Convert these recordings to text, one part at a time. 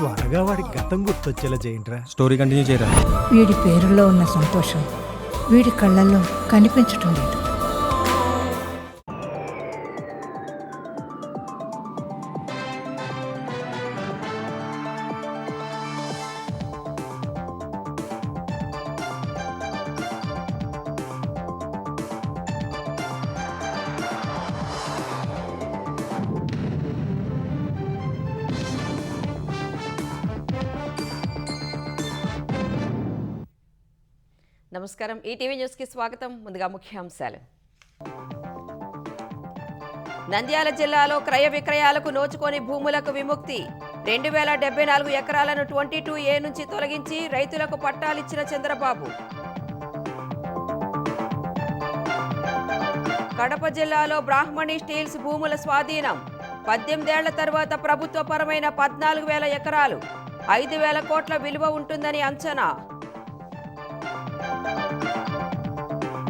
త్వరగా వాడి గతం గుర్తొచ్చేలా చేయండిరా. స్టోరీ కంటిన్యూ చేయరా. వీడి పేరులో ఉన్న సంతోషం వీడి కళ్ళల్లో కనిపించటం లేదు. నమస్కారం. ఈటీవీ న్యూస్కి స్వాగతం. ముందుగా ముఖ్యాంశాలు. నంద్యాల జిల్లాలో క్రయ విక్రయాలకు నోచుకొని భూములకు విముక్తి. 2074 ఎకరాలను 22A నుంచి తొలగించి రైతులకు పట్టాలిచ్చిన చంద్రబాబు. కడప జిల్లాలో బ్రాహ్మణి స్టీల్స్ భూముల స్వాధీనం. 18 ఏళ్ల తర్వాత ప్రభుత్వపరమైన 14,000 ఎకరాలు, 5,000 కోట్ల విలువ ఉంటుందని అంచనా.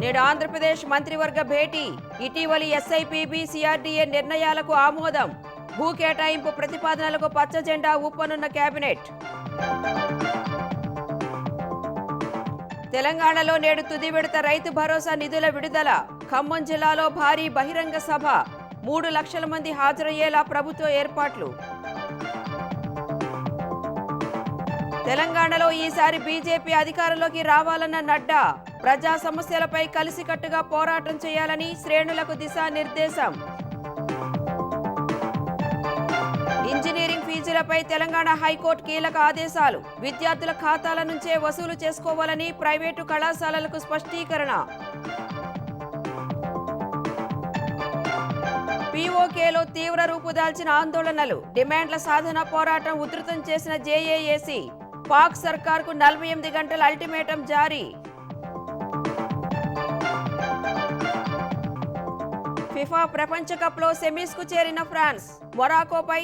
నేడు ఆంధ్రప్రదేశ్ మంత్రివర్గ భేటీ. ఇటీవలి ఎస్ఐపిబి సిఆర్డీఏ నిర్ణయాలకు ఆమోదం. భూ కేటాయింపు ప్రతిపాదనలకు పచ్చ జెండా ఊపనున్న కేబినెట్. తెలంగాణలో నేడు తుది విడత రైతు భరోసా నిధుల విడుదల. ఖమ్మం జిల్లాలో భారీ బహిరంగ సభ. 3 లక్షల మంది హాజరయ్యేలా ప్రభుత్వ ఏర్పాట్లు. తెలంగాణలో ఈసారి బీజేపీ అధికారంలోకి రావాలన్న నడ్డా. ప్రజా సమస్యలపై కలిసికట్టుగా పోరాటం చేయాలని శ్రేణులకు దిశానిర్దేశం. ఇంజనీరింగ్ ఫీజులపై తెలంగాణ హైకోర్టు కీలక ఆదేశాలు. విద్యార్థుల ఖాతాల నుంచే వసూలు చేసుకోవాలని ప్రైవేటు కళాశాలలకు స్పష్టీకరణ. పీఓకేలో తీవ్ర రూపుదాల్చిన ఆందోళనలు. డిమాండ్ల సాధన పోరాటం ఉధృతం చేసిన జేఏఏసీ. పాక్ సర్కార్కు 48 గంటల అల్టిమేటం జారీ. ఫిఫా ప్రపంచ కప్లో సెమీస్కు చేరిన ఫ్రాన్స్ మొరాకోపై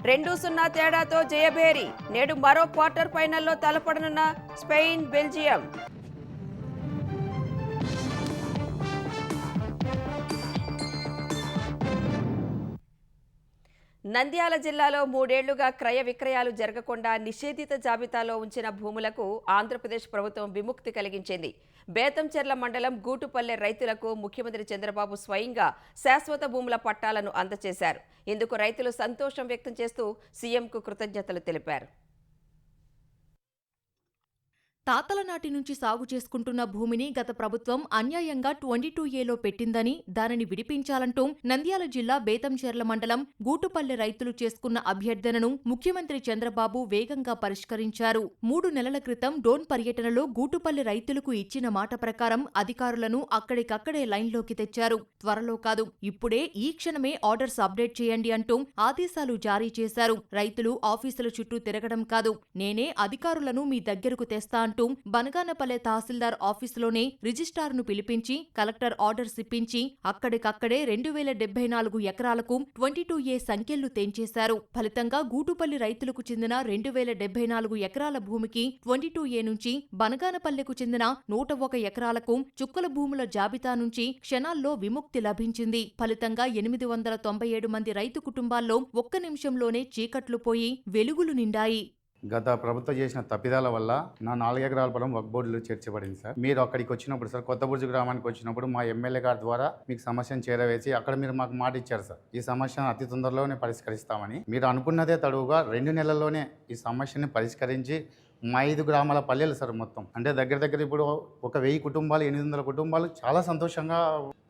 2-0 తేడాతో జయభేరి. నేడు మరో క్వార్టర్ ఫైనల్లో తలపడనున్న స్పెయిన్, బెల్జియం. నంద్యాల జిల్లాలో 3 ఏళ్లుగా క్రయ విక్రయాలు జరగకుండా నిషేధిత జాబితాలో ఉంచిన భూములకు ఆంధ్రప్రదేశ్ ప్రభుత్వం విముక్తి కలిగించింది. బేతంచెర్ల మండలం గూటుపల్లె రైతులకు ముఖ్యమంత్రి చంద్రబాబు స్వయంగా శాశ్వత భూముల పట్టాలను అందజేశారు. ఇందుకు రైతులు సంతోషం వ్యక్తం చేస్తూ సీఎంకు కృతజ్ఞతలు తెలిపారు. తాతల నాటి నుంచి సాగు చేసుకుంటున్న భూమిని గత ప్రభుత్వం అన్యాయంగా 22ఏలో పెట్టిందని, దానిని విడిపించాలంటూ నంద్యాల జిల్లా బేతంచెర్ల మండలం గూటుపల్లె రైతులు చేసుకున్న అభ్యర్థనను ముఖ్యమంత్రి చంద్రబాబు వేగంగా పరిష్కరించారు. 3 నెలల క్రితం డోన్ పర్యటనలో గూటుపల్లె రైతులకు ఇచ్చిన మాట ప్రకారం అధికారులను అక్కడికక్కడే లైన్లోకి తెచ్చారు. త్వరలో కాదు, ఇప్పుడే ఈ క్షణమే ఆర్డర్స్ అప్డేట్ చేయండి అంటూ ఆదేశాలు జారీ చేశారు. రైతులు ఆఫీసుల చుట్టూ తిరగడం కాదు, నేనే అధికారులను మీ దగ్గరకు తెస్తా అంటూ బనగానపల్లె తహసీల్దార్ ఆఫీసులోనే రిజిస్ట్రార్ను పిలిపించి కలెక్టర్ ఆర్డర్స్ ఇప్పించి అక్కడికక్కడే 2074 ఎకరాలకు 22A సంఖ్యలు తెంచేశారు. ఫలితంగా గూటుపల్లి రైతులకు చెందిన 2074 ఎకరాల భూమికి 22A నుంచి బనగానపల్లెకు చెందిన 101 ఎకరాలకు చుక్కల భూముల జాబితా నుంచి క్షణాల్లో విముక్తి లభించింది. ఫలితంగా 897 మంది రైతు కుటుంబాల్లో ఒక్క నిమిషంలోనే చీకట్లు పోయి వెలుగులు నిండాయి. గత ప్రభుత్వం చేసిన తప్పిదాల వల్ల నా 4 ఎకరాల పొలం వక్ఫ్ బోర్డులో చేర్చబడింది సార్. మీరు అక్కడికి వచ్చినప్పుడు సార్, కొత్తబుర్జు గ్రామానికి వచ్చినప్పుడు మా ఎమ్మెల్యే గారి ద్వారా మీకు సమస్యను చేరవేసి అక్కడ మీరు మాకు మాట ఇచ్చారు సార్, ఈ సమస్యను అతి తొందరలోనే పరిష్కరిస్తామని. మీరు అనుకున్నదే తడువుగా 2 నెలల్లోనే ఈ సమస్యని పరిష్కరించి మా 5 గ్రామాల పల్లెలు సార్ మొత్తం, అంటే దగ్గర ఇప్పుడు ఒక 1000 కుటుంబాలు 800 కుటుంబాలు చాలా సంతోషంగా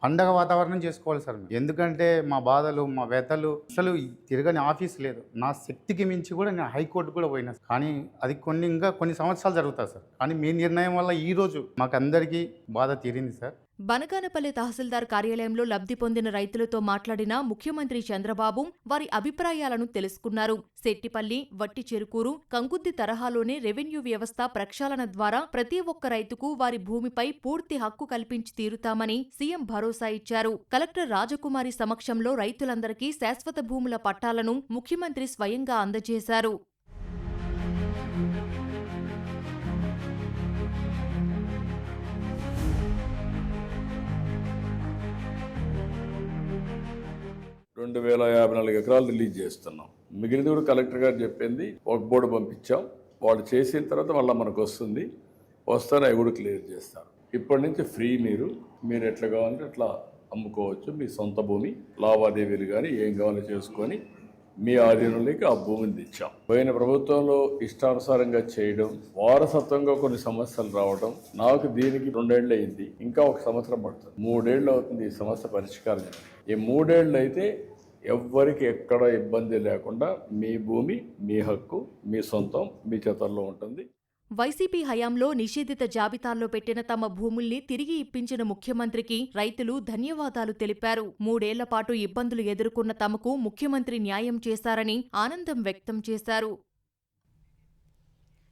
పండగ వాతావరణం చేసుకోవాలి సార్. ఎందుకంటే మా బాధలు మా వ్యతలు అసలు తిరగని ఆఫీస్ లేదు. నా శక్తికి మించి కూడా నేను హైకోర్టు కూడా పోయినా, కానీ అది ఇంకా కొన్ని సంవత్సరాలు జరుగుతాయి సార్. కానీ మీ నిర్ణయం వల్ల ఈరోజు మాకందరికీ బాధ తీరింది సార్. బనగానపల్లె తహసీల్దార్ కార్యాలయంలో లబ్ధి పొందిన రైతులతో మాట్లాడిన ముఖ్యమంత్రి చంద్రబాబు వారి అభిప్రాయాలను తెలుసుకున్నారు. శెట్టిపల్లి, వట్టి చెరుకూరు, కంకుద్ది తరహాలోనే రెవెన్యూ వ్యవస్థ ప్రక్షాళన ద్వారా ప్రతి ఒక్క రైతుకు వారి భూమిపై పూర్తి హక్కు కల్పించి తీరుతామని సీఎం భరోసా ఇచ్చారు. కలెక్టర్ రాజకుమారి సమక్షంలో రైతులందరికీ శాశ్వత భూముల పట్టాలను ముఖ్యమంత్రి స్వయంగా అందజేశారు. $2,054 ఎకరాలు రిలీజ్ చేస్తున్నాం. మిగిలిన కూడా కలెక్టర్ గారు చెప్పింది వర్క్ బోర్డు పంపించాం, వాళ్ళు చేసిన తర్వాత మళ్ళీ మనకు వస్తుంది, వస్తాను అవి కూడా క్లియర్ చేస్తారు. ఇప్పటి నుంచి ఫ్రీ మీరు ఎట్లా కావాలంటే అట్లా అమ్ముకోవచ్చు. మీ సొంత భూమి లావాదేవీలు కానీ ఏం కావాలో చేసుకొని మీ ఆధీనంలోకి ఆ భూమిని తెచ్చాం. పోయిన ప్రభుత్వంలో ఇష్టానుసారంగా చేయడం, వారసత్వంగా కొన్ని సమస్యలు రావడం, నాకు దీనికి 2 ఏళ్ళు అయింది, ఇంకా 1 సంవత్సరం పడుతుంది, 3 ఏళ్ళు అవుతుంది ఈ సమస్య పరిష్కారం. ఈ 3 ఏళ్ళు అయితే ఎవ్వరికి ఎక్కడ ఇబ్బంది లేకుండా మీ భూమి, మీ హక్కు, మీ సొంతం మీ చేతల్లో ఉంటుంది. వైసీపీ హయాంలో నిషేధిత జాబితాల్లో పెట్టిన తమ భూముల్ని తిరిగి ఇప్పించిన ముఖ్యమంత్రికి రైతులు ధన్యవాదాలు తెలిపారు. 3 ఏళ్ల పాటు ఇబ్బందులు ఎదుర్కొన్న తమకు ముఖ్యమంత్రి న్యాయం చేశారని ఆనందం వ్యక్తం చేశారు.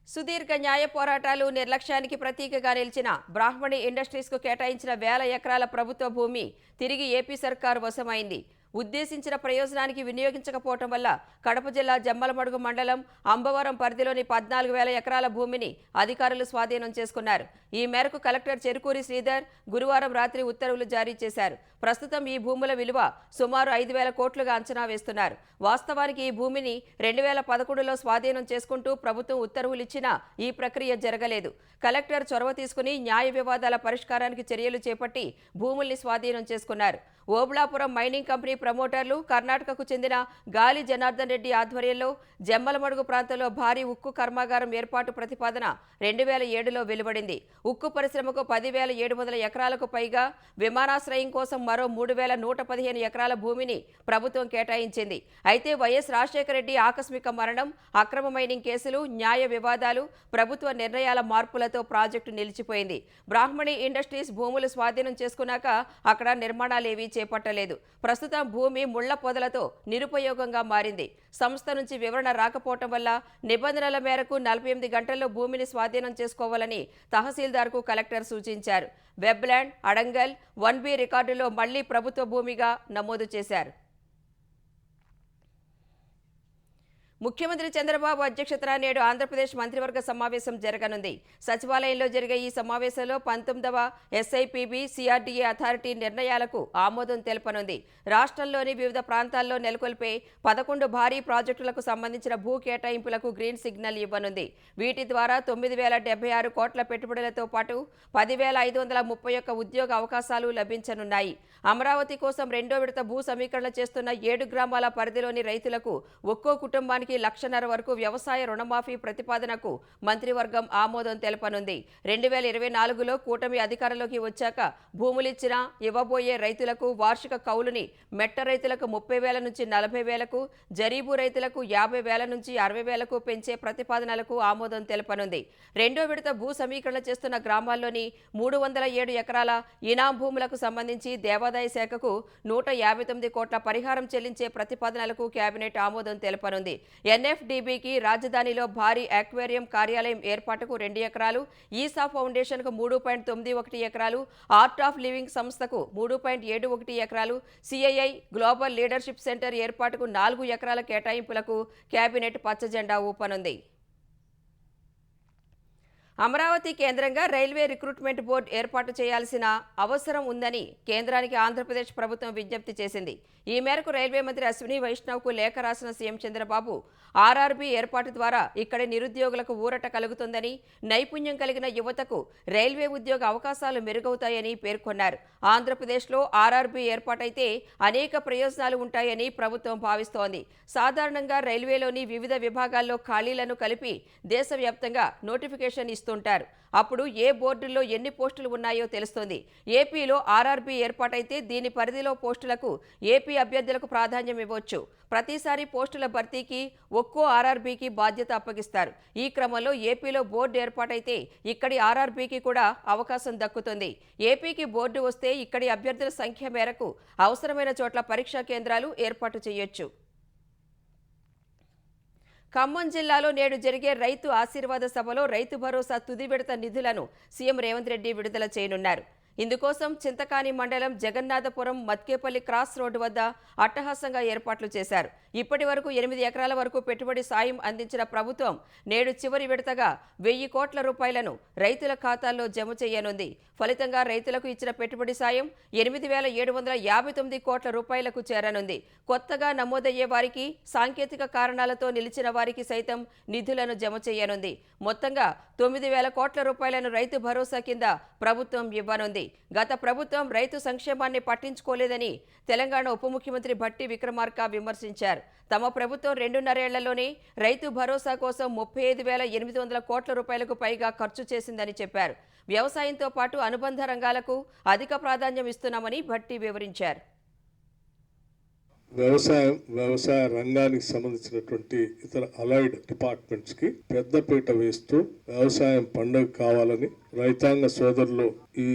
సుదీర్ఘ న్యాయ పోరాటాలు, నిర్లక్ష్యానికి ప్రతీకగా నిలిచిన బ్రాహ్మణి ఇండస్ట్రీస్కు కేటాయించిన 1000 ఎకరాల ప్రభుత్వ భూమి తిరిగి ఏపీ సర్కారు వశమైంది. ఉద్దేశించిన ప్రయోజనానికి వినియోగించకపోవటం వల్ల కడప జిల్లా జమ్మలమడుగు మండలం అంబవరం పరిధిలోని 14,000 ఎకరాల భూమిని అధికారులు స్వాధీనం చేసుకున్నారు. ఈ మేరకు కలెక్టర్ చెరుకూరి శ్రీధర్ గురువారం రాత్రి ఉత్తర్వులు జారీ చేశారు. ప్రస్తుతం ఈ భూముల విలువ సుమారు 5,000 కోట్లుగా అంచనా వేస్తున్నారు. వాస్తవానికి ఈ భూమిని 2011లో స్వాధీనం చేసుకుంటూ ప్రభుత్వం ఉత్తర్వులు ఇచ్చినా ఈ ప్రక్రియ జరగలేదు. కలెక్టర్ చొరవ తీసుకుని న్యాయ వివాదాల పరిష్కారానికి చర్యలు చేపట్టి భూముల్ని స్వాధీనం చేసుకున్నారు. ఓబుళాపురం మైనింగ్ కంపెనీ ప్రమోటర్లు, కర్ణాటకకు చెందిన గాలి జనార్దన్ రెడ్డి ఆధ్వర్యంలో జమ్మలమడుగు ప్రాంతంలో భారీ ఉక్కు కర్మాగారం ఏర్పాటు ప్రతిపాదన 2007లో వెలువడింది. ఉక్కు పరిశ్రమకు 10,700 ఎకరాలకు పైగా, విమానాశ్రయం కోసం మరో 3,115 ఎకరాల భూమిని ప్రభుత్వం కేటాయించింది. అయితే వైఎస్ రాజశేఖర రెడ్డి ఆకస్మిక మరణం, అక్రమ మైనింగ్ కేసులు, న్యాయ వివాదాలు, ప్రభుత్వ నిర్ణయాల మార్పులతో ప్రాజెక్టు నిలిచిపోయింది. బ్రాహ్మణి ఇండస్ట్రీస్ భూములు స్వాధీనం చేసుకున్నాక అక్కడ నిర్మాణాలేవీ చేపట్టలేదు. ప్రస్తుతం భూమి ముళ్ల పొదలతో నిరుపయోగంగా మారింది. సంస్థ నుంచి వివరణ రాకపోవటం వల్ల నిబంధనల మేరకు 48 గంటల్లో భూమిని స్వాధీనం చేసుకోవాలని తహసీల్దార్కు కలెక్టర్ సూచించారు. వెబ్లాండ్, అడంగల్ 1B రికార్డులో మళ్లీ ప్రభుత్వ భూమిగా నమోదు చేశారు. ముఖ్యమంత్రి చంద్రబాబు అధ్యక్షతన నేడు ఆంధ్రప్రదేశ్ మంత్రివర్గ సమావేశం జరగనుంది. సచివాలయంలో జరిగే ఈ సమావేశంలో 19వ SIPB CRDA అథారిటీ నిర్ణయాలకు ఆమోదం తెలపనుంది. రాష్ట్రంలోని వివిధ ప్రాంతాల్లో నెలకొల్పే 11 భారీ ప్రాజెక్టులకు సంబంధించిన భూ కేటాయింపులకు గ్రీన్ సిగ్నల్ ఇవ్వనుంది. వీటి ద్వారా 9,076 కోట్ల పెట్టుబడులతో పాటు 10,531 ఉద్యోగ అవకాశాలు లభించనున్నాయి. అమరావతి కోసం 2వ విడత భూ సమీకరణ చేస్తున్న 7 గ్రామాల పరిధిలోని రైతులకు ఒక్కో కుటుంబానికి 1,50,000 వరకు వ్యవసాయ రుణమాఫీ ప్రతిపాదనకు మంత్రివర్గం ఆమోదం తెలపనుంది. 2024లో కూటమి అధికారంలోకి వచ్చాక భూములిచ్చినా ఇవ్వబోయే రైతులకు వార్షిక కౌలుని మెట్ట రైతులకు 30,000 నుంచి 40,000కు, జరీబు రైతులకు 50,000 నుంచి 60,000కు పెంచే ప్రతిపాదనలకు ఆమోదం తెలపనుంది. 2వ విడత భూ సమీకరణ చేస్తున్న గ్రామాల్లోని 307 ఎకరాల ఇనాం భూములకు సంబంధించి దేవాదాయ శాఖకు 159 కోట్ల పరిహారం చెల్లించే ప్రతిపాదనలకు కేబినెట్ ఆమోదం తెలపనుంది. NFDBకి రాజధానిలో భారీ అక్వేరియం కార్యాలయం ఏర్పాటుకు 2 ఎకరాలు, ఈసా ఫౌండేషన్కు 3.91 ఎకరాలు, ఆర్ట్ ఆఫ్ లివింగ్ సంస్థకు 3.71 ఎకరాలు, CII గ్లోబల్ లీడర్షిప్ సెంటర్ ఏర్పాటుకు 4 ఎకరాల కేటాయింపులకు కేబినెట్ పచ్చజెండా ఊపనుంది. అమరావతి కేంద్రంగా రైల్వే రిక్రూట్మెంట్ బోర్డు ఏర్పాటు చేయాల్సిన అవసరం ఉందని కేంద్రానికి ఆంధ్రప్రదేశ్ ప్రభుత్వం విజ్ఞప్తి చేసింది. ఈ మేరకు రైల్వే మంత్రి అశ్విని వైష్ణవ్కు లేఖ రాసిన సీఎం చంద్రబాబు RRB ఏర్పాటు ద్వారా ఇక్కడి నిరుద్యోగులకు ఊరట కలుగుతుందని, నైపుణ్యం కలిగిన యువతకు రైల్వే ఉద్యోగ అవకాశాలు మెరుగవుతాయని పేర్కొన్నారు. ఆంధ్రప్రదేశ్లో RRB ఏర్పాటైతే అనేక ప్రయోజనాలు ఉంటాయని ప్రభుత్వం భావిస్తోంది. సాధారణంగా రైల్వేలోని వివిధ విభాగాల్లో ఖాళీలను కలిపి దేశవ్యాప్తంగా నోటిఫికేషన్ ఇస్తుంటారు. అప్పుడు ఏ బోర్డుల్లో ఎన్ని పోస్టులు ఉన్నాయో తెలుస్తుంది. ఏపీలో RRB ఏర్పాటైతే దీని పరిధిలో పోస్టులకు ఏపీ అభ్యర్థులకు ప్రాధాన్యం ఇవ్వచ్చు. ప్రతిసారి పోస్టుల భర్తీకి ఒక్కో RRBకి బాధ్యత అప్పగిస్తారు. ఈ క్రమంలో ఏపీలో బోర్డు ఏర్పాటైతే ఇక్కడి RRBకి కూడా అవకాశం దక్కుతుంది. ఏపీకి బోర్డు వస్తే ఇక్కడి అభ్యర్థుల సంఖ్య మేరకు అవసరమైన చోట్ల పరీక్షా కేంద్రాలు ఏర్పాటు చేయొచ్చు. ఖమ్మం జిల్లాలో నేడు జరిగే రైతు ఆశీర్వాద సభలో రైతు భరోసా తుది విడత నిధులను సీఎం రేవంత్ రెడ్డి విడుదల చేయనున్నారు. ఇందుకోసం చింతకాని మండలం జగన్నాథపురం మత్కేపల్లి క్రాస్ రోడ్డు వద్ద అట్టహాసంగా ఏర్పాట్లు చేశారు. ఇప్పటి వరకు 8 ఎకరాల వరకు పెట్టుబడి సాయం అందించిన ప్రభుత్వం నేడు చివరి విడతగా 1000 కోట్ల రూపాయలను రైతుల ఖాతాల్లో జమ చేయనుంది. ఫలితంగా రైతులకు ఇచ్చిన పెట్టుబడి సాయం 8759 కోట్ల రూపాయలకు చేరనుంది. కొత్తగా నమోదయ్యే వారికి, సాంకేతిక కారణాలతో నిలిచిన వారికి సైతం నిధులను జమ చేయనుంది. మొత్తంగా 9000 కోట్ల రూపాయలను రైతు భరోసా కింద ప్రభుత్వం ఇవ్వనుంది. గత ప్రభుత్వం రైతు సంక్షేమాన్ని పట్టించుకోలేదని తెలంగాణ ఉప ముఖ్యమంత్రి భట్టి విక్రమార్క విమర్శించారు. తమ ప్రభుత్వం 2.5 ఏళ్లలోనే రైతు భరోసా కోసం 35,800 కోట్ల రూపాయలకు పైగా ఖర్చు చేసిందని చెప్పారు. వ్యవసాయంతో పాటు అనుబంధ రంగాలకు అధిక ప్రాధాన్యం ఇస్తున్నామని భట్టి వివరించారు. వ్యవసాయ రంగానికి సంబంధించినటువంటి ఇతర అలైడ్ డిపార్ట్మెంట్స్ కి పెద్దపీట వేస్తూ వ్యవసాయం పండుగ కావాలని, రైతాంగ సోదరులు ఈ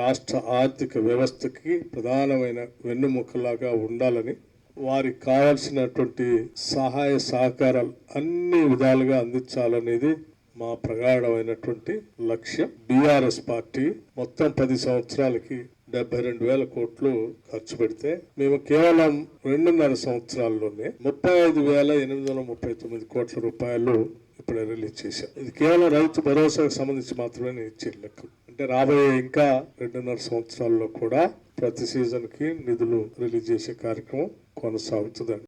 రాష్ట్ర ఆర్థిక వ్యవస్థకి ప్రధానమైన వెన్నుముకలాగా ఉండాలని, వారికి కావాల్సినటువంటి సహాయ సహకారాలు అన్ని విధాలుగా అందించాలనేది మా ప్రగాఢమైనటువంటి లక్ష్యం. బీఆర్ఎస్ పార్టీ మొత్తం 10 సంవత్సరాలకి 72,000 కోట్లు ఖర్చు పెడితే మేము కేవలం 2.5 సంవత్సరాల్లోనే 35,839 కోట్ల రూపాయలు ఇప్పుడు రిలీజ్ చేశాం. ఇది కేవలం రైతు భరోసాకు సంబంధించి మాత్రమే నేను ఇచ్చే లెక్కలు. అంటే రాబోయే ఇంకా 2.5 సంవత్సరాల్లో కూడా ప్రతి సీజన్ కి నిధులు రిలీజ్ చేసే కార్యక్రమం కొనసాగుతుందండి.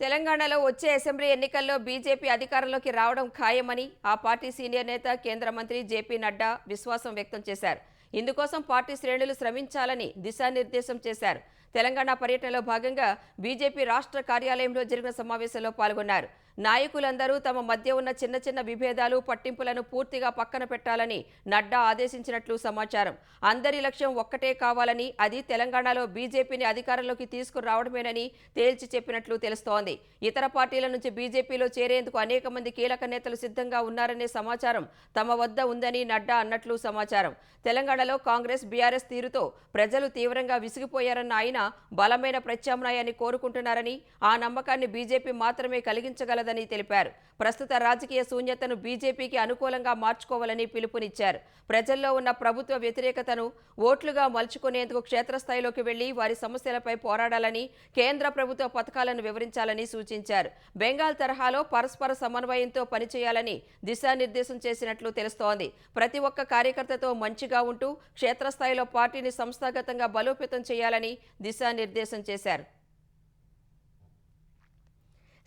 తెలంగాణలో వచ్చే అసెంబ్లీ ఎన్నికల్లో బీజేపీ అధికారంలోకి రావడం ఖాయమని ఆ పార్టీ సీనియర్ నేత కేంద్ర మంత్రి జేపీ నడ్డా విశ్వాసం వ్యక్తం చేశారు. ఇందుకోసం పార్టీ శ్రేణులు శ్రమించాలని దిశానిర్దేశం చేశారు. తెలంగాణ పర్యటనలో భాగంగా బీజేపీ రాష్ట్ర కార్యాలయంలో జరిగిన సమావేశంలో పాల్గొన్నారు. నాయకులందరూ తమ మధ్య ఉన్న చిన్న చిన్న విభేదాలు, పట్టింపులను పూర్తిగా పక్కన పెట్టాలని నడ్డా ఆదేశించినట్లు సమాచారం. అందరి లక్ష్యం ఒక్కటే కావాలని, అది తెలంగాణలో బీజేపీని అధికారంలోకి తీసుకురావడమేనని తేల్చి చెప్పినట్లు తెలుస్తోంది. ఇతర పార్టీల నుంచి బీజేపీలో చేరేందుకు అనేక మంది కీలక నేతలు సిద్ధంగా ఉన్నారనే సమాచారం తమ వద్ద ఉందని నడ్డా అన్నట్లు సమాచారం. తెలంగాణలో కాంగ్రెస్, బీఆర్ఎస్ తీరుతో ప్రజలు తీవ్రంగా విసిగిపోయారన్న ఆయన బలమైన ప్రత్యామ్నాయాన్ని కోరుకుంటున్నారని, ఆ నమ్మకాన్ని బీజేపీ మాత్రమే కలిగించగలదని తెలిపారు. ప్రస్తుత రాజకీయ శూన్యతను బీజేపీకి అనుకూలంగా మార్చుకోవాలని పిలుపునిచ్చారు. ప్రజల్లో ఉన్న ప్రభుత్వ వ్యతిరేకతను ఓట్లుగా మలుచుకునేందుకు క్షేత్రస్థాయిలోకి వెళ్లి వారి సమస్యలపై పోరాడాలని, కేంద్ర ప్రభుత్వ పథకాలను వివరించాలని సూచించారు. బెంగాల్ తరహాలో పరస్పర సమన్వయంతో పనిచేయాలని దిశానిర్దేశం చేసినట్లు తెలుస్తోంది. ప్రతి ఒక్క కార్యకర్తతో మంచిగా ఉంటూ క్షేత్రస్థాయిలో పార్టీని సంస్థాగతంగా బలోపేతం చేయాలని దిశానిర్దేశం చేశారు.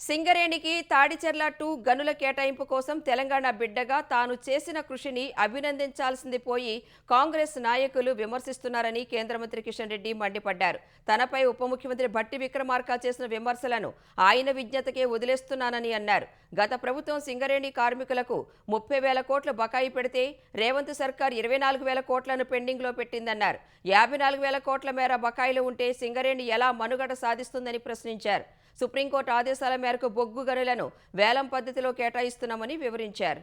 సింగరేణికి తాడిచెర్ల 2 గనుల కేటాయింపు కోసం తెలంగాణ బిడ్డగా తాను చేసిన కృషిని అభినందించాల్సింది పోయి కాంగ్రెస్ నాయకులు విమర్శిస్తున్నారని కేంద్ర మంత్రి కిషన్ రెడ్డి మండిపడ్డారు. తనపై ఉప ముఖ్యమంత్రి భట్టి విక్రమార్క చేసిన విమర్శలను ఆయన విజ్ఞతకే వదిలేస్తున్నానని అన్నారు. గత ప్రభుత్వం సింగరేణి కార్మికులకు 30,000 కోట్లు బకాయి పెడితే రేవంత్ సర్కార్ 24,000 కోట్లను పెండింగ్లో పెట్టిందన్నారు. 54,000 కోట్ల మేర బకాయిలు ఉంటే సింగరేణి ఎలా మనుగడ సాధిస్తుందని ప్రశ్నించారు. సుప్రీంకోర్టు ఆదేశాల మేరకు బొగ్గు గనులను వేలం పద్ధతిలో కేటాయిస్తున్నామని వివరించారు.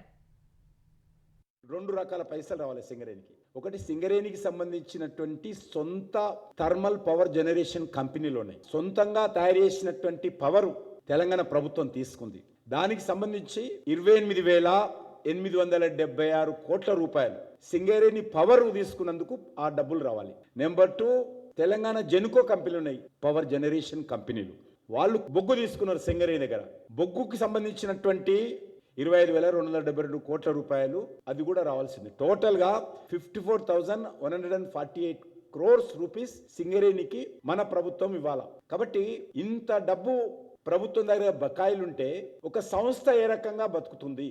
2 రకాల పైసలు రావాలి సింగరేణికి. ఒకటి, సింగరేణికి సంబంధించినటువంటి సొంత థర్మల్ పవర్ జనరేషన్ కంపెనీలోనే సొంతంగా తయారు చేసినటువంటి పవర్ తెలంగాణ ప్రభుత్వం తీసుకుంది. దానికి సంబంధించి 28,876 కోట్ల రూపాయలు సింగరేణి పవర్ తీసుకున్నందుకు ఆ డబ్బులు రావాలి. నెంబర్ 2, తెలంగాణ జెనుకో కంపెనీలు ఉన్నాయి, పవర్ జనరేషన్ కంపెనీలు. వాళ్ళు బొగ్గు తీసుకున్నారు సింగరేణి దగ్గర. బొగ్గుకి సంబంధించినటువంటి 25,272 కోట్ల రూపాయలు అది కూడా రావాల్సింది. టోటల్గా 54,148 crores రూపీస్ సింగరేణికి మన ప్రభుత్వం ఇవ్వాలి. కాబట్టి ఇంత డబ్బు ప్రభుత్వం దగ్గర బకాయిలుంటే ఒక సంస్థ ఏ రకంగా బతుకుతుంది?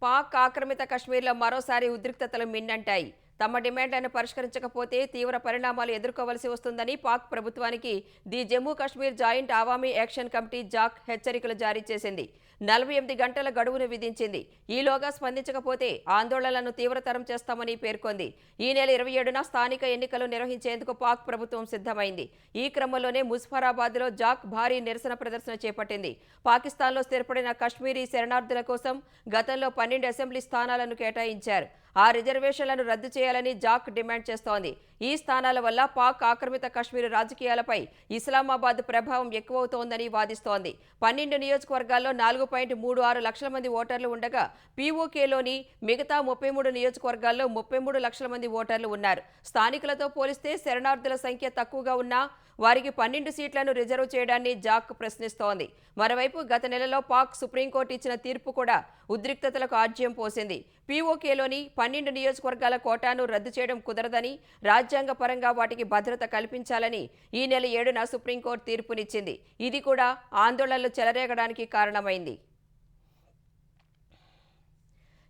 పాక్ ఆక్రమిత కశ్మీర్లో మరోసారి ఉద్రిక్తతలు మిన్నంటాయి. తమ డిమాండ్లను పరిష్కరించకపోతే తీవ్ర పరిణామాలు ఎదుర్కోవలసి వస్తుందని పాక్ ప్రభుత్వానికి the Jammu Kashmir joint Awami action committee Jack హెచ్చరికలు జారీ చేసింది. 48 గంటల గడువును విధించింది. ఈలోగా స్పందించకపోతే ఆందోళనలను తీవ్రతరం చేస్తామని పేర్కొంది. ఈ నెల 27న స్థానిక ఎన్నికలు నిర్వహించేందుకు పాక్ ప్రభుత్వం సిద్ధమైంది. ఈ క్రమంలోనే ముజఫరాబాద్లో జాక్ భారీ నిరసన ప్రదర్శన చేపట్టింది. పాకిస్తాన్లో స్థిరపడిన కశ్మీరీ శరణార్థుల కోసం గతంలో 12 అసెంబ్లీ స్థానాలను కేటాయించారు. ఆ రిజర్వేషన్లను రద్దు చేయాలని జాక్ డిమాండ్ చేస్తోంది. ఈ స్థానాల వల్ల పాక్ ఆక్రమిత కశ్మీర్ రాజకీయాలపై ఇస్లామాబాద్ ప్రభావం ఎక్కువవుతోందని వాదిస్తోంది. 12 నియోజకవర్గాల్లో 4.36 లక్షల మంది ఓటర్లు ఉండగా పీఓకేలోని మిగతా 33 నియోజకవర్గాల్లో 33 లక్షల మంది ఓటర్లు ఉన్నారు. స్థానికులతో పోలిస్తే శరణార్థుల సంఖ్య తక్కువగా ఉన్నా వారికి 12 సీట్లను రిజర్వ్ చేయడాన్ని జాక్ ప్రశ్నిస్తోంది. మరోవైపు గత నెలలో పాక్ సుప్రీంకోర్టు ఇచ్చిన తీర్పు కూడా ఉద్రిక్తతలకు ఆజ్యం పోసింది. పీఓకేలోని 12 నియోజకవర్గాల కోటాను రద్దు చేయడం కుదరదని, రాజ్యాంగపరంగా వాటికి భద్రత కల్పించాలని ఈ నెల 7న సుప్రీంకోర్టు తీర్పునిచ్చింది. ఇది కూడా ఆందోళనలు చెలరేగడానికి కారణమైంది.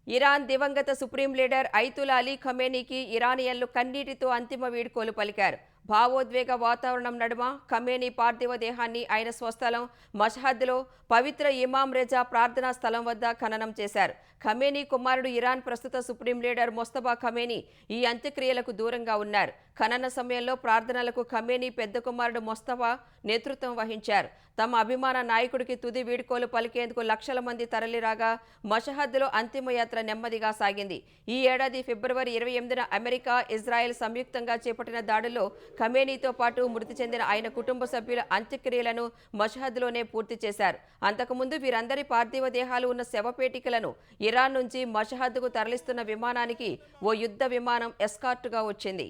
ఇరాన్ దివంగత సుప్రీం లీడర్ ఐతులా అలీ ఖమేనీకి ఇరానియన్లు కన్నీటితో అంతిమ వీడ్కోలు పలికారు. భావోద్వేగ వాతావరణం నడుమ ఖమేనీ పార్థివ దేహాన్ని ఆయన స్వస్థలం మషహద్లో పవిత్ర ఇమాం రెజా ప్రార్థనా స్థలం వద్ద ఖననం చేశారు. ఖమేనీ కుమారుడు ఇరాన్ ప్రస్తుత సుప్రీం లీడర్ మొస్తఫా ఖమేనీ ఈ అంత్యక్రియలకు దూరంగా ఉన్నారు. ఖనన సమయంలో ప్రార్థనలకు ఖమేనీ పెద్ద కుమారుడు మొస్తఫా నేతృత్వం వహించారు. తమ అభిమాన నాయకుడికి తుది వీడ్కోలు పలికేందుకు లక్షల మంది తరలిరాగా మషహద్లో అంతిమయాత్ర నెమ్మదిగా సాగింది. ఈ ఏడాది ఫిబ్రవరి 28న అమెరికా, ఇజ్రాయెల్ సంయుక్తంగా చేపట్టిన దాడుల్లో ఖమేనీతో పాటు మృతి చెందిన ఆయన కుటుంబ సభ్యుల అంత్యక్రియలను మషహద్లోనే పూర్తి చేశారు. అంతకుముందు వీరందరి పార్థివ దేహాలు ఉన్న శవపేటికలను ఇరాన్ నుంచి మషహద్కు తరలిస్తున్న విమానానికి ఓ యుద్ధ విమానం ఎస్కార్టుగా వచ్చింది.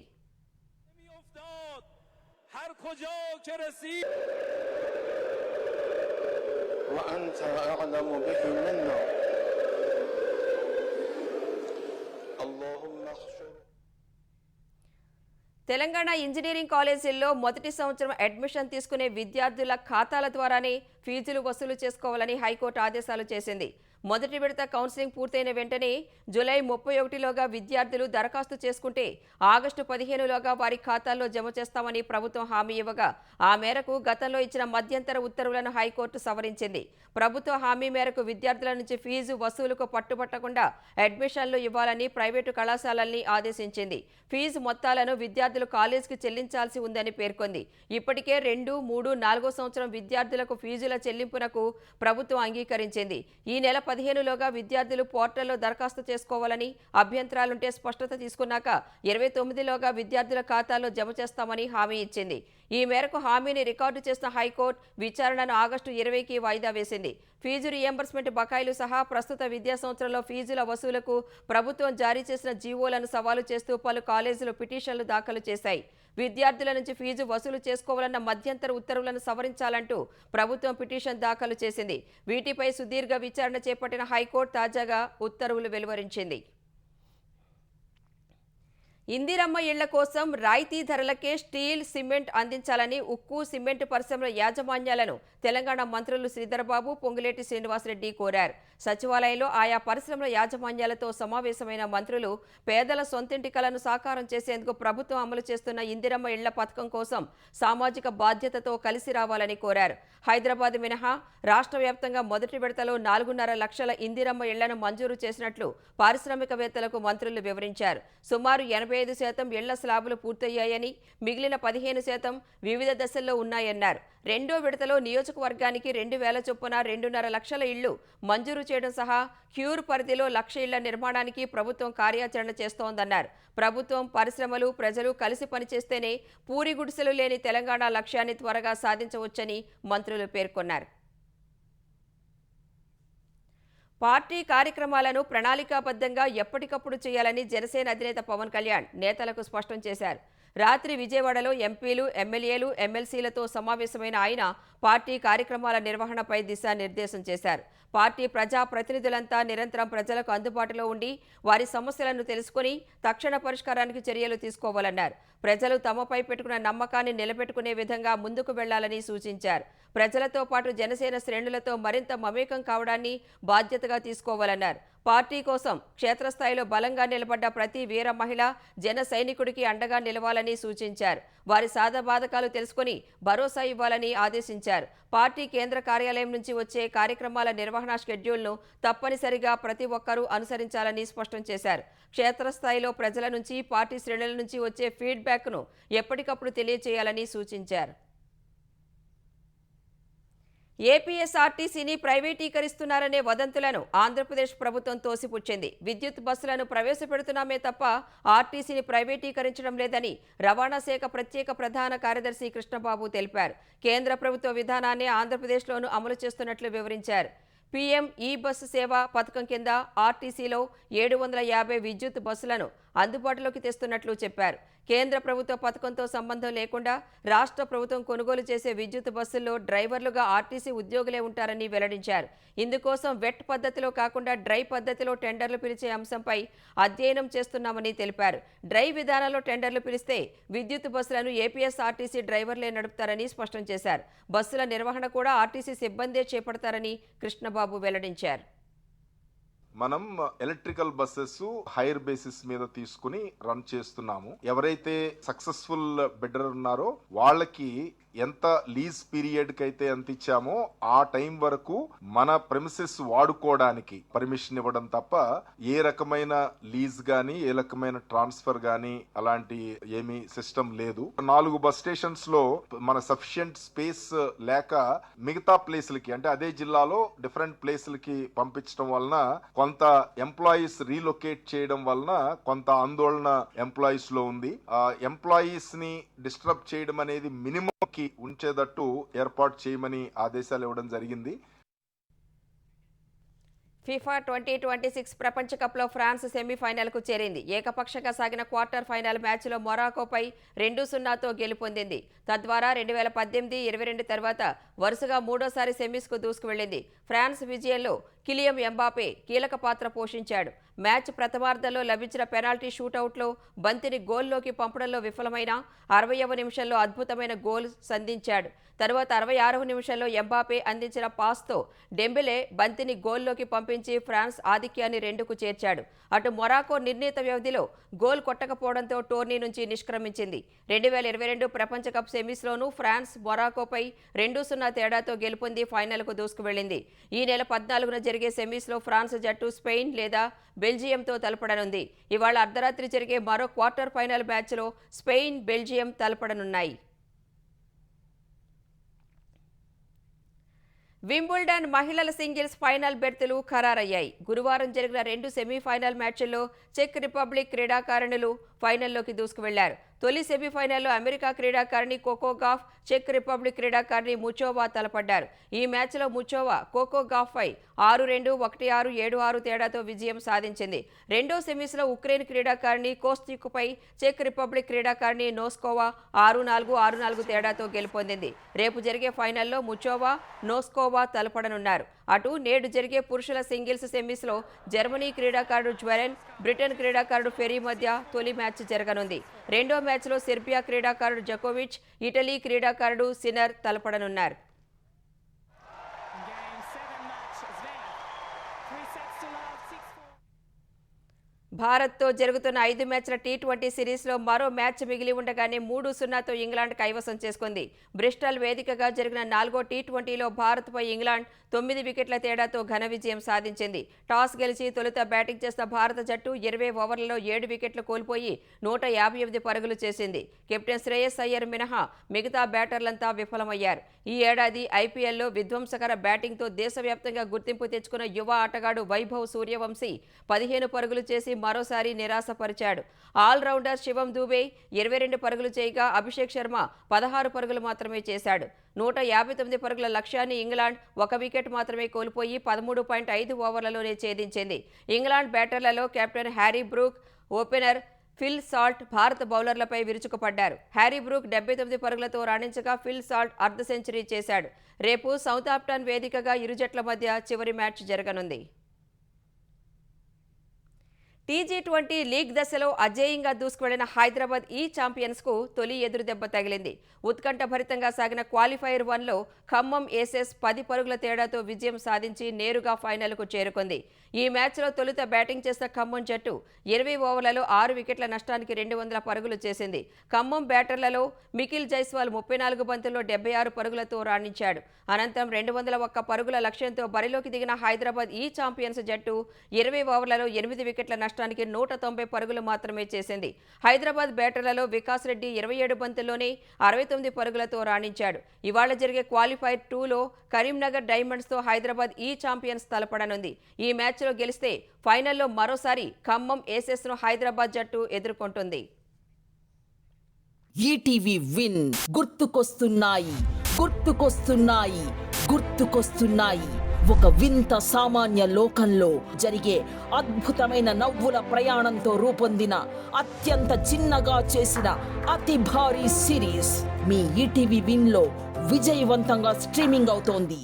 తెలంగాణ ఇంజనీరింగ్ కాలేజీల్లో మొదటి సంవత్సరం అడ్మిషన్ తీసుకునే విద్యార్థుల ఖాతాల ద్వారానే ఫీజులు వసూలు చేసుకోవాలని హైకోర్టు ఆదేశాలు చేసింది. మొదటి విడత కౌన్సిలింగ్ పూర్తయిన వెంటనే జూలై 31లోగా విద్యార్థులు దరఖాస్తు చేసుకుంటే ఆగస్టు 15లోగా వారి ఖాతాల్లో జమ చేస్తామని ప్రభుత్వం హామీ ఇవ్వగా ఆ మేరకు గతంలో ఇచ్చిన మధ్యంతర ఉత్తర్వులను హైకోర్టు సవరించింది. ప్రభుత్వ హామీ మేరకు విద్యార్థుల నుంచి ఫీజు వసూలుకు పట్టుబట్టకుండా అడ్మిషన్లు ఇవ్వాలని ప్రైవేటు కళాశాలల్ని ఆదేశించింది. ఫీజు మొత్తాలను విద్యార్థులు కాలేజీకి చెల్లించాల్సి ఉందని పేర్కొంది. ఇప్పటికే 2, 3, 4వ సంవత్సరం విద్యార్థులకు ఫీజుల చెల్లింపునకు ప్రభుత్వం అంగీకరించింది. ఈ నెల 15లోగా విద్యార్థులు పోర్టల్లో దరఖాస్తు చేసుకోవాలని, అభ్యంతరాలుంటే స్పష్టత తీసుకున్నాక 29లోగా విద్యార్థుల ఖాతాల్లో జమ చేస్తామని హామీ ఇచ్చింది. ఈ మేరకు హామీని రికార్డు చేసిన హైకోర్టు విచారణను ఆగస్టు 20కి వాయిదా వేసింది. ఫీజు రియంబర్స్మెంట్ బకాయిలు సహా ప్రస్తుత విద్యా సంవత్సరంలో ఫీజుల వసూలుకు ప్రభుత్వం జారీ చేసిన జీవోలను సవాలు చేస్తూ పలు కాలేజీలు పిటిషన్లు దాఖలు చేశాయి. విద్యార్థుల నుంచి ఫీజు వసూలు చేసుకోవాలన్న మధ్యంతర ఉత్తర్వులను సవరించాలంటూ ప్రభుత్వం పిటిషన్ దాఖలు చేసింది. వీటిపై సుదీర్ఘ విచారణ చేపట్టిన హైకోర్టు తాజాగా ఉత్తర్వులు వెలువరించింది. ఇందిరమ్మ ఇళ్ల కోసం రాయితీ ధరలకే స్టీల్, సిమెంట్ అందించాలని ఉక్కు, సిమెంట్ పరిశ్రమల యాజమాన్యాలను తెలంగాణ మంత్రులు శ్రీధర్బాబు, పొంగులేటి శ్రీనివాసరెడ్డి కోరారు. సచివాలయంలో ఆయా పరిశ్రమల యాజమాన్యాలతో సమావేశమైన మంత్రులు పేదల సొంతింటి కలను సాకారం చేసేందుకు ప్రభుత్వం అమలు చేస్తున్న ఇందిరమ్మ ఇళ్ల పథకం కోసం సామాజిక బాధ్యతతో కలిసి రావాలని కోరారు. హైదరాబాద్ మినహా రాష్ట్ర వ్యాప్తంగా మొదటి విడతలో 4.5 లక్షల ఇందిరమ్మ ఇళ్లను మంజూరు చేసినట్లు పారిశ్రామికవేత్తలకు మంత్రులు వివరించారు. సుమారు 85% ఇళ్ల స్లాబులు పూర్తయ్యాయని, మిగిలిన 15% వివిధ దశల్లో ఉన్నాయన్నారు. రెండో విడతలో నియోజకవర్గానికి 2,000 చొప్పున 2.5 లక్షల ఇళ్లు మంజూరు చేయడం సహా క్యూర్ పరిధిలో 1,00,000 ఇళ్ల నిర్మాణానికి ప్రభుత్వం కార్యాచరణ చేస్తోందన్నారు. ప్రభుత్వం, పరిశ్రమలు, ప్రజలు కలిసి పనిచేస్తేనే పూరి గుడిసెలు లేని తెలంగాణ లక్ష్యాన్ని త్వరగా సాధించవచ్చని మంత్రులు పేర్కొన్నారు. పార్టీ కార్యక్రమాలను ప్రణాళికాబద్ధంగా ఎప్పటికప్పుడు చేయాలని జనసేన అధినేత పవన్ కళ్యాణ్ నేతలకు స్పష్టం చేశారు. రాత్రి విజయవాడలో ఎంపీలు, ఎమ్మెల్యేలు, ఎమ్మెల్సీలతో సమావేశమైన ఆయన పార్టీ కార్యక్రమాల నిర్వహణపై దిశానిర్దేశం చేశారు. పార్టీ ప్రజా ప్రతినిధులంతా నిరంతరం ప్రజలకు అందుబాటులో ఉండి వారి సమస్యలను తెలుసుకుని తక్షణ పరిష్కారానికి చర్యలు తీసుకోవాలన్నారు. ప్రజలు తమపై పెట్టుకున్న నమ్మకాన్ని నిలబెట్టుకునే విధంగా ముందుకు వెళ్లాలని సూచించారు. ప్రజలతో పాటు జనసేన శ్రేణులతో మరింత మమేకం కావడాన్ని బాధ్యతగా తీసుకోవాలన్నారు. పార్టీ కోసం క్షేత్రస్థాయిలో బలంగా నిలబడ్డ ప్రతి వీర మహిళ, జన సైనికుడికి అండగా నిలవాలని సూచించారు. వారి సాధబాధకాలు తెలుసుకుని భరోసా ఇవ్వాలని ఆదేశించారు. పార్టీ కేంద్ర కార్యాలయం నుంచి వచ్చే కార్యక్రమాల నిర్వహణ షెడ్యూల్ను తప్పనిసరిగా ప్రతి ఒక్కరూ అనుసరించాలని స్పష్టం చేశారు. క్షేత్రస్థాయిలో ప్రజల నుంచి, పార్టీ శ్రేణుల నుంచి వచ్చే ఫీడ్బ్యాక్ను ఎప్పటికప్పుడు తెలియజేయాలని సూచించారు. ఏపీఎస్ఆర్టీసీని ప్రైవేటీకరిస్తున్నారనే వదంతులను ఆంధ్రప్రదేశ్ ప్రభుత్వం తోసిపుచ్చింది. విద్యుత్ బస్సులను ప్రవేశపెడుతున్నామే తప్ప ఆర్టీసీని ప్రైవేటీకరించడం లేదని రవాణా శాఖ ప్రత్యేక ప్రధాన కార్యదర్శి కృష్ణబాబు తెలిపారు. కేంద్ర ప్రభుత్వ విధానాన్ని ఆంధ్రప్రదేశ్లోనూ అమలు చేస్తున్నట్లు వివరించారు. పీఎం ఈ బస్సు సేవ పథకం కింద ఆర్టీసీలో 750 విద్యుత్ బస్సులను అందుబాటులోకి తెస్తున్నట్లు చెప్పారు. కేంద్ర ప్రభుత్వ పథకంతో సంబంధం లేకుండా రాష్ట్ర ప్రభుత్వం కొనుగోలు చేసే విద్యుత్ బస్సుల్లో డ్రైవర్లుగా ఆర్టీసీ ఉద్యోగులే ఉంటారని వెల్లడించారు. ఇందుకోసం వెట్ పద్ధతిలో కాకుండా డ్రై పద్ధతిలో టెండర్లు పిలిచే అంశంపై అధ్యయనం చేస్తున్నామని తెలిపారు. డ్రై విధానంలో టెండర్లు పిలిస్తే విద్యుత్ బస్సులను ఏపీఎస్ఆర్టీసీ డ్రైవర్లే నడుపుతారని స్పష్టం చేశారు. బస్సుల నిర్వహణ కూడా ఆర్టీసీ సిబ్బందే చేపడతారని కృష్ణబాబు వెల్లడించారు. మనం ఎలక్ట్రికల్ బస్సెస్ హైర్ బేసిస్ మీద తీసుకుని రన్ చేస్తున్నాము. ఎవరైతే సక్సెస్ఫుల్ బిడ్డర్ ఉన్నారో వాళ్ళకి ఎంత లీజ్ పీరియడ్ కి అయితే ఎంత ఇచ్చామో ఆ టైం వరకు మన ప్రెమిసెస్ వాడుకోవడానికి పర్మిషన్ ఇవ్వడం తప్ప ఏ రకమైన లీజ్ గానీ ఏ రకమైన ట్రాన్స్ఫర్ గానీ అలాంటి ఏమీ సిస్టమ్ లేదు. 4 బస్ స్టేషన్స్ లో మన సఫిషియెంట్ స్పేస్ లేక మిగతా ప్లేసులకి అంటే అదే జిల్లాలో డిఫరెంట్ ప్లేసులకి పంపించడం వలన కొంత ఎంప్లాయీస్ రీలొకేట్ చేయడం వలన కొంత ఆందోళన ఎంప్లాయీస్ లో ఉంది. ఎంప్లాయీస్ ని డిస్టర్బ్ చేయడం అనేది మినిమం కి ఉంచేటట్టు ఏర్పాటు చేయమని ఆదేశాలు ఇవ్వడం జరిగింది. ఫిఫా 2026 ప్రపంచ కప్లో ఫ్రాన్స్ సెమీఫైనల్కు చేరింది. ఏకపక్షంగా సాగిన క్వార్టర్ ఫైనల్ మ్యాచ్లో మొరాకోపై 2-0తో గెలుపొందింది. తద్వారా 2018, 22 తర్వాత వరుసగా మూడోసారి సెమీస్కు దూసుకువెళ్లింది. ఫ్రాన్స్ విజయంలో కిలియం ఎంబాపే కీలక పాత్ర పోషించాడు. మ్యాచ్ ప్రథమార్ధంలో లభించిన పెనాల్టీ షూటౌట్లో బంతిని గోల్లోకి పంపడంలో విఫలమైన 60వ నిమిషంలో అద్భుతమైన గోల్ సంధించాడు. తరువాత 66వ నిమిషంలో ఎంబాపే అందించిన పాస్తో డెంబెలే బంతిని గోల్లోకి పంపించి ఫ్రాన్స్ ఆధిక్యాన్ని 2కు చేర్చాడు. అటు మొరాకో నిర్ణీత వ్యవధిలో గోల్ కొట్టకపోవడంతో టోర్నీ నుంచి నిష్క్రమించింది. 2022 ప్రపంచ కప్ సెమీస్లోనూ ఫ్రాన్స్ మొరాకోపై 2-0 తేడాతో గెలుపొంది ఫైనల్కు దూసుకువెళ్లింది. ఈ నెల 14న జరిగే సెమీస్లో ఫ్రాన్స్ జట్టు స్పెయిన్ లేదా బెల్జియంతో తలపడనుంది. ఇవాళ అర్ధరాత్రి జరిగే మరో క్వార్టర్ ఫైనల్ మ్యాచ్లో స్పెయిన్, బెల్జియం తలపడనున్నాయి. వింబుల్డన్ మహిళల సింగిల్స్ ఫైనల్ బెర్తులు ఖరారయ్యాయి. గురువారం జరిగిన 2 సెమీఫైనల్ మ్యాచ్ల్లో చెక్ రిపబ్లిక్ క్రీడాకారిణులు ఫైనల్లోకి దూసుకువెళ్లారు. తొలి సెమీఫైనల్లో అమెరికా క్రీడాకారిణి కోకో గాఫ్, చెక్ రిపబ్లిక్ క్రీడాకారిణి ముచోవా తలపడ్డారు. ఈ మ్యాచ్లో ముచోవా కోకో గాఫ్పై 6-2, 1-6, 7-6 తేడాతో విజయం సాధించింది. రెండో సెమీస్లో ఉక్రెయిన్ క్రీడాకారిణి కోస్టిక్పై చెక్ రిపబ్లిక్ క్రీడాకారిణి నోస్కోవా 6-4, 6-4 తేడాతో గెలుపొందింది. రేపు జరిగే ఫైనల్లో ముచోవా, నోస్కోవా తలపడనున్నారు. అటు నేడు జరిగే పురుషుల సింగిల్స్ సెమీస్లో జర్మనీ క్రీడాకారుడు జ్వెరెన్, బ్రిటన్ క్రీడాకారుడు ఫెరీ మధ్య తొలి మ్యాచ్ జరగనుంది. రెండో మ్యాచ్లో సెర్బియా క్రీడాకారుడు జకోవిచ్, ఇటలీ క్రీడాకారుడు సినర్ తలపడనున్నారు. భారత్తో జరుగుతున్న 5 మ్యాచ్ల టీ20 సిరీస్లో మరో మ్యాచ్ మిగిలి ఉండగానే 3-0తో ఇంగ్లాండ్ కైవసం చేసుకుంది. బ్రిస్టల్ వేదికగా జరిగిన 4వ టీ20లో భారత్పై ఇంగ్లాండ్ 9 వికెట్ల తేడాతో ఘన విజయం సాధించింది. టాస్ గెలిచి తొలుత బ్యాటింగ్ చేసిన భారత జట్టు 20 ఓవర్లలో 7 వికెట్లు కోల్పోయి 158 పరుగులు చేసింది. కెప్టెన్ శ్రేయస్ అయ్యర్ మినహా మిగతా బ్యాటర్లంతా విఫలమయ్యారు. ఈ ఏడాది ఐపీఎల్లో విధ్వంసకర బ్యాటింగ్తో దేశవ్యాప్తంగా గుర్తింపు తెచ్చుకున్న యువ ఆటగాడు వైభవ్ సూర్యవంశీ 15 పరుగులు చేసి మరోసారి నిరాశపరిచాడు. ఆల్రౌండర్ శివం దూబే 22 పరుగులు చేయగా అభిషేక్ శర్మ 16 పరుగులు మాత్రమే చేశాడు. 159 పరుగుల లక్ష్యాన్ని ఇంగ్లాండ్ 1 వికెట్ మాత్రమే కోల్పోయి 13.5 ఓవర్లలోనే ఛేదించింది. ఇంగ్లాండ్ బ్యాటర్లలో captain Harry Brook, opener Phil Salt భారత బౌలర్లపై విరుచుకుపడ్డారు. హ్యారీ బ్రూక్ 79 పరుగులతో రాణించగా ఫిల్ సాల్ట్ అర్ధ సెంచరీ చేశాడు. రేపు సౌతాంప్టన్ వేదికగా ఇరు జట్ల మధ్య చివరి మ్యాచ్ జరగనుంది. టీ20 లీగ్ దశలో అజేయంగా దూసుకువెళ్లిన హైదరాబాద్ ఈ ఛాంపియన్స్కు తొలి ఎదురుదెబ్బ తగిలింది. ఉత్కంఠభరితంగా సాగిన క్వాలిఫైయర్ 1లో ఖమ్మం ఏసెస్ 10 పరుగుల తేడాతో విజయం సాధించి నేరుగా ఫైనల్కు చేరుకుంది. ఈ మ్యాచ్లో తొలుత బ్యాటింగ్ చేసిన ఖమ్మం జట్టు 20 ఓవర్లలో 6 వికెట్ల నష్టానికి 200 పరుగులు చేసింది. ఖమ్మం బ్యాటర్లలో మికిల్ జైస్వాల్ 34 బంతుల్లో 76 పరుగులతో రాణించాడు. అనంతరం 201 పరుగుల లక్ష్యంతో బరిలోకి దిగిన హైదరాబాద్ ఈ ఛాంపియన్స్ జట్టు 20 ఓవర్లలో 8 వికెట్ల నష్టానికి నష్టానికి 190 పరుగులు మాత్రమే చేసింది. హైదరాబాద్ బ్యాటర్లలో వికాస్ రెడ్డి 27 బంతుల్లోనే 69 పరుగులతో రాణించాడు. ఇవాళ జరిగే క్వాలిఫైర్ 2లో కరీంనగర్ డైమండ్స్తో హైదరాబాద్ ఈ ఛాంపియన్స్ తలపడనుంది. ఈ మ్యాచ్లో గెలిస్తే ఫైనల్లో మరోసారి ఖమ్మం ఏసెస్ను హైదరాబాద్ జట్టు ఎదుర్కొంటుంది. ఈటీవీ విన్ గుర్తుకొస్తున్నాయి గుర్తుకొస్తున్నాయి గుర్తుకొస్తున్నాయి. ఒక వింత సామాన్య లోకంలో జరిగే అద్భుతమైన నవ్వుల ప్రయాణంతో రూపొందిన అత్యంత చిన్నగా చేసిన అతి భారీ సిరీస్ మీ ఈటీవీ విన్ లో విజయవంతంగా స్ట్రీమింగ్ అవుతోంది.